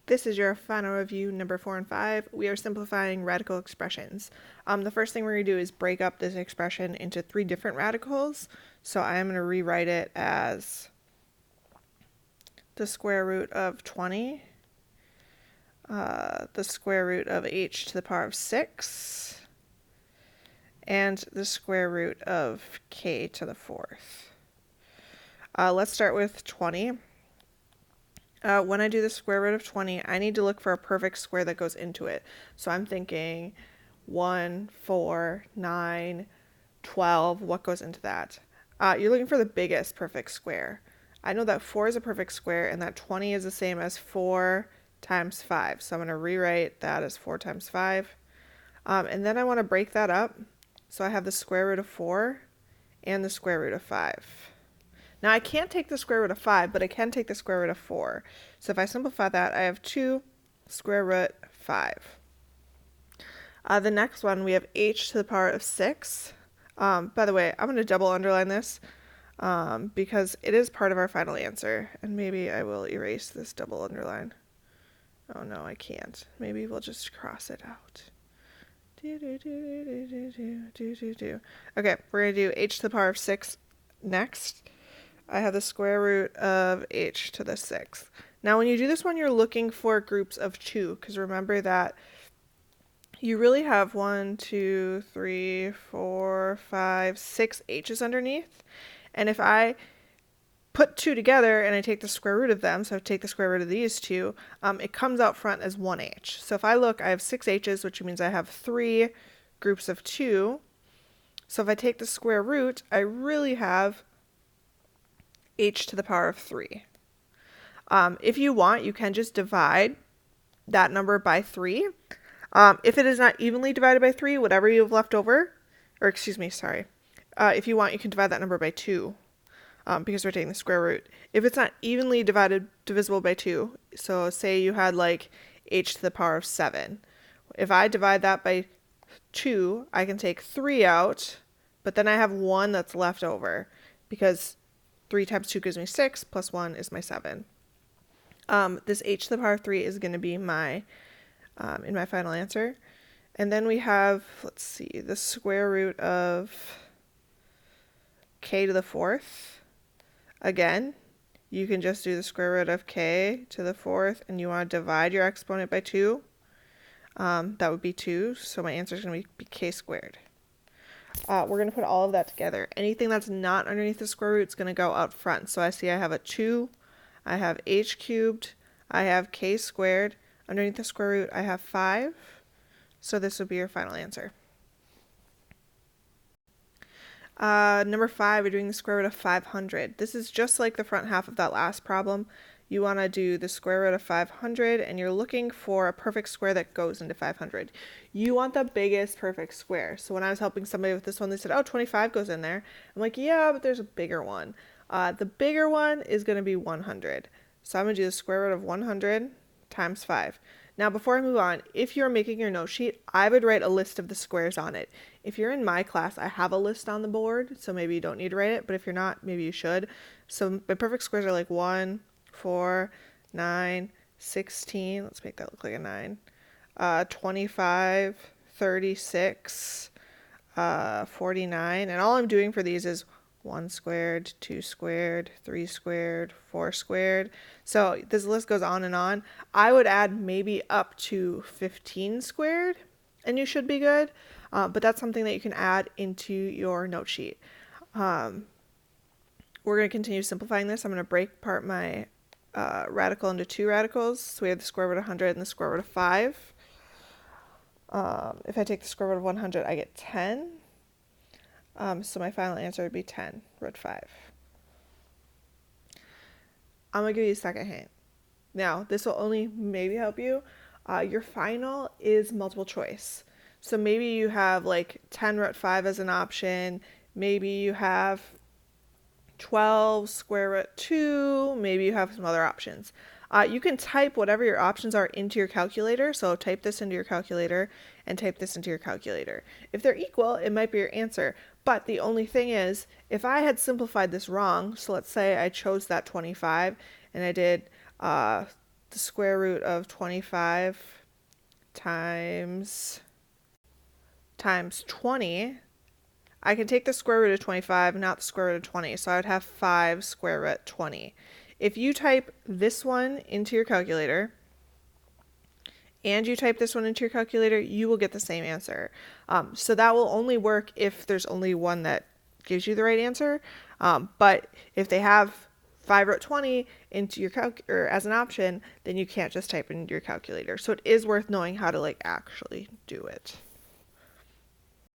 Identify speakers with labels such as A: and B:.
A: This is your final review number 4 and 5. We are simplifying radical expressions. The first thing we're going to do is break up this expression into 3 different radicals. So I am going to rewrite it as the square root of 20, the square root of h to the power of 6, and the square root of k to the 4th. Let's start with 20. When I do the square root of 20, I need to look for a perfect square that goes into it. So I'm thinking 1, 4, 9, 12. What goes into that? You're looking for the biggest perfect square. I know that 4 is a perfect square and that 20 is the same as 4 times 5. So I'm going to rewrite that as 4 times 5. And then I want to break that up. So I have the square root of 4 and the square root of 5. Now I can't take the square root of 5, but I can take the square root of 4. So if I simplify that, I have 2 square root 5. The next one, we have h to the power of 6. By the way, I'm going to double underline this because it is part of our final answer. And maybe I will erase this double underline. Oh no, I can't. Maybe we'll just cross it out. Okay, we're going to do h to the power of 6 next. I have the square root of h to the 6th. Now when you do this one, you're looking for groups of 2, because remember that you really have 1, 2, 3, 4, 5, 6 h's underneath. And if I put 2 together and I take the square root of them, so I take the square root of these 2, it comes out front as 1h. So if I look, I have 6 h's, which means I have 3 groups of 2. So if I take the square root, I really have h to the power of 3. If you want, you can just divide that number by 3. If it is not evenly divided by 3, whatever you have left over, or excuse me, sorry. If you want, you can divide that number by 2 because we're taking the square root. If it's not evenly divisible by 2, so say you had like h to the power of 7. If I divide that by 2, I can take 3 out, but then I have 1 that's left over because 3 times 2 gives me 6, plus 1 is my 7. This h to the power of 3 is going to be my, in my final answer. And then we have, let's see, the square root of k to the 4th. Again, you can just do the square root of k to the 4th, and you want to divide your exponent by 2. That would be 2, so my answer is going to be k squared. We're going to put all of that together. Anything that's not underneath the square root is going to go out front. So I see I have a 2, I have h cubed, I have k squared. Underneath the square root, I have 5. So this would be your final answer. Number 5, we're doing the square root of 500. This is just like the front half of that last problem. You want to do the square root of 500, and you're looking for a perfect square that goes into 500. You want the biggest perfect square. So when I was helping somebody with this one, they said, oh, 25 goes in there. I'm like, yeah, but there's a bigger one. The bigger one is going to be 100. So I'm going to do the square root of 100 times 5. Now, before I move on, if you're making your note sheet, I would write a list of the squares on it. If you're in my class, I have a list on the board, so maybe you don't need to write it, but if you're not, maybe you should. So my perfect squares are like 1, 4, 9, 16, let's make that look like a 9, 25, 36, 49, and all I'm doing for these is 1 squared, 2 squared, 3 squared, 4 squared. So this list goes on and on. I would add maybe up to 15 squared, and you should be good, but that's something that you can add into your note sheet. We're going to continue simplifying this. I'm going to break apart my radical into 2 radicals. So we have the square root of 100 and the square root of 5. If I take the square root of 100, I get 10. So my final answer would be 10 root 5. I'm going to give you a second hint. Now, this will only maybe help you. Your final is multiple choice. So maybe you have like 10 root 5 as an option. Maybe you have 12 square root 2, maybe you have some other options. You can type whatever your options are into your calculator, so type this into your calculator and type this into your calculator. If they're equal, it might be your answer, but the only thing is, if I had simplified this wrong, so let's say I chose that 25 and I did the square root of 25 times 20. I can take the square root of 25, not the square root of 20. So I would have 5 square root 20. If you type this one into your calculator and you type this one into your calculator, you will get the same answer. So that will only work if there's only one that gives you the right answer. But if they have 5 root 20 into your or as an option, then you can't just type it into your calculator. So it is worth knowing how to like actually do it.